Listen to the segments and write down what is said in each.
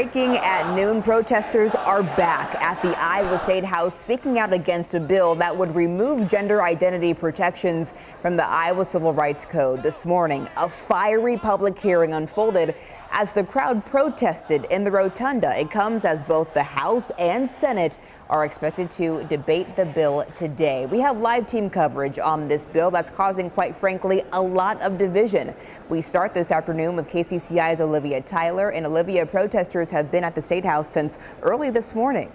Breaking at noon, protesters are back at the Iowa State House speaking out against a bill that would remove gender identity protections from the Iowa Civil Rights Code. This morning, a fiery public hearing unfolded as the crowd protested in the rotunda. It comes as both the House and Senate are expected to debate the bill today. We have live team coverage on this bill that's causing, quite frankly, a lot of division. We start this afternoon with KCCI's Olivia Tyler. And Olivia, protesters have been at the State House since early this morning.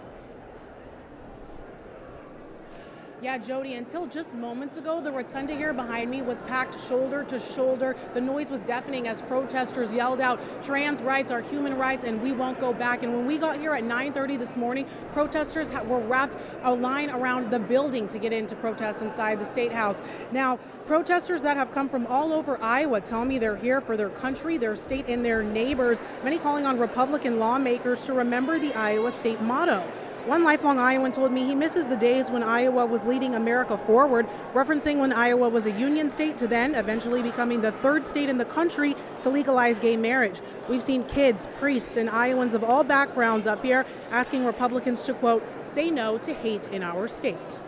Yeah, Jody, until just moments ago, the rotunda here behind me was packed shoulder to shoulder. The noise was deafening as protesters yelled out, "Trans rights are human rights and we won't go back." And when we got here at 9:30 this morning, protesters were wrapped a line around the building to get in to protest inside the State House. Now, protesters that have come from all over Iowa tell me they're here for their country, their state, and their neighbors, many calling on Republican lawmakers to remember the Iowa state motto. One lifelong Iowan told me he misses the days when Iowa was leading America forward, referencing when Iowa was a union state to then eventually becoming the third state in the country to legalize gay marriage. We've seen kids, priests, and Iowans of all backgrounds up here asking Republicans to, quote, say no to hate in our state.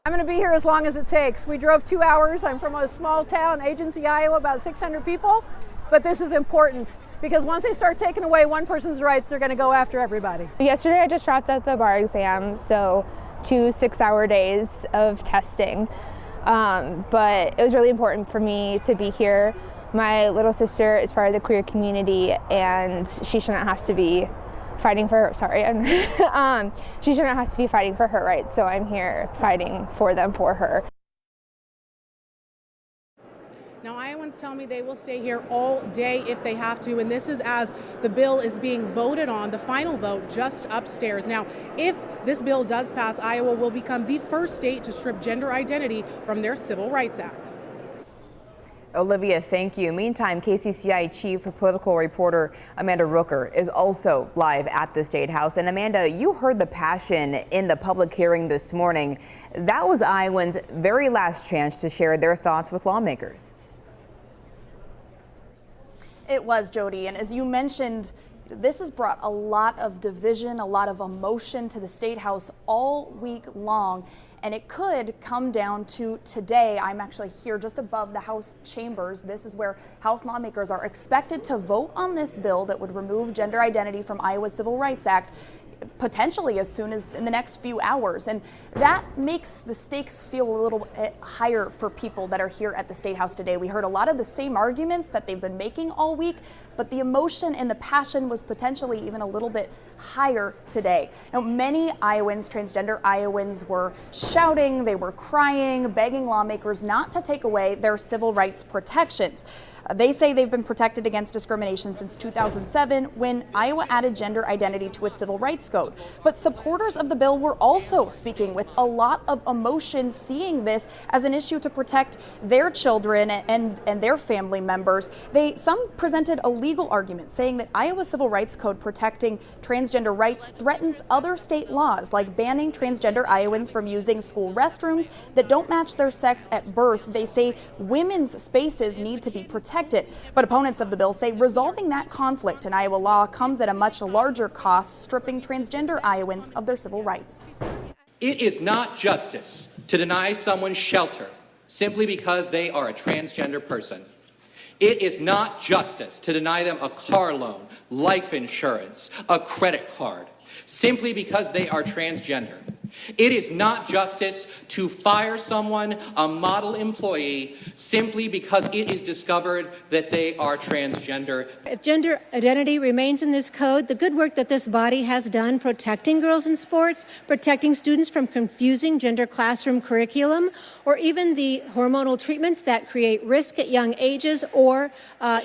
I'm going to be here as long as it takes. We drove 2 hours. I'm from a small town, Agency, Iowa, about 600 people. But this is important because once they start taking away one person's rights, they're going to go after everybody. Yesterday, I just wrapped up the bar exam, so 2 6-hour days of testing. But it was really important for me to be here. My little sister is part of the queer community, and she shouldn't have to be fighting for her. She shouldn't have to be fighting for her rights. So I'm here fighting for them, for her. Now, Iowans tell me they will stay here all day if they have to, and this is as the bill is being voted on, the final vote just upstairs. Now, if this bill does pass, Iowa will become the first state to strip gender identity from their Civil Rights Act. Olivia, thank you. Meantime, KCCI Chief Political Reporter Amanda Rooker is also live at the State House. And Amanda, you heard the passion in the public hearing this morning. That was Iowans' very last chance to share their thoughts with lawmakers. It was, Jody, and as you mentioned, this has brought a lot of division, a lot of emotion to the State House all week long, and it could come down to today. I'm actually here just above the House chambers. This is where House lawmakers are expected to vote on this bill that would remove gender identity from Iowa's Civil Rights Act, potentially as soon as in the next few hours. And that makes the stakes feel a little bit higher for people that are here at the State House today. We heard a lot of the same arguments that they've been making all week, but the emotion and the passion was potentially even a little bit higher today. Now, many Iowans, transgender Iowans, were shouting, they were crying, begging lawmakers not to take away their civil rights protections. They say they've been protected against discrimination since 2007 when Iowa added gender identity to its civil rights code. But supporters of the bill were also speaking with a lot of emotion, seeing this as an issue to protect their children and their family members. Some presented a legal argument saying that Iowa's civil rights code protecting transgender rights threatens other state laws, like banning transgender Iowans from using school restrooms that don't match their sex at birth. They say women's spaces need to be protected. But opponents of the bill say resolving that conflict in Iowa law comes at a much larger cost, stripping transgender Iowans of their civil rights. It is not justice to deny someone shelter simply because they are a transgender person. It is not justice to deny them a car loan, life insurance, a credit card, simply because they are transgender. It is not justice to fire someone, a model employee, simply because it is discovered that they are transgender. If gender identity remains in this code, the good work that this body has done protecting girls in sports, protecting students from confusing gender classroom curriculum, or even the hormonal treatments that create risk at young ages, or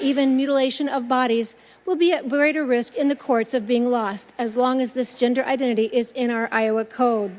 even mutilation of bodies, will be at greater risk in the courts of being lost as long as this gender identity is in our Iowa code.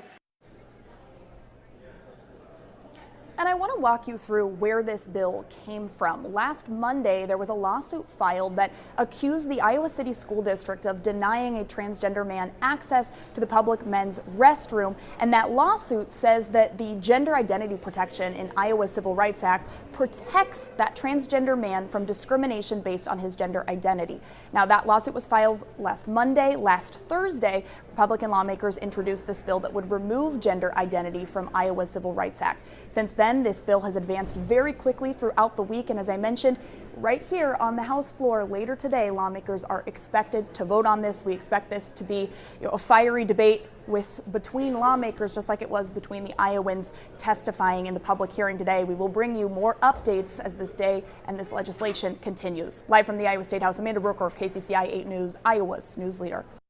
And I want to walk you through where this bill came from. Last Monday, there was a lawsuit filed that accused the Iowa City School District of denying a transgender man access to the public men's restroom. And that lawsuit says that the gender identity protection in Iowa's Civil Rights Act protects that transgender man from discrimination based on his gender identity. Now, that lawsuit was filed last Monday. Last Thursday, Republican lawmakers introduced this bill that would remove gender identity from Iowa's Civil Rights Act. Since then, this bill has advanced very quickly throughout the week, and as I mentioned, right here on the House floor later today, lawmakers are expected to vote on this. We expect this to be a fiery debate between lawmakers, just like it was between the Iowans testifying in the public hearing today. We will bring you more updates as this day and this legislation continues. Live from the Iowa State House, Amanda Brooker, KCCI 8 News, Iowa's news leader.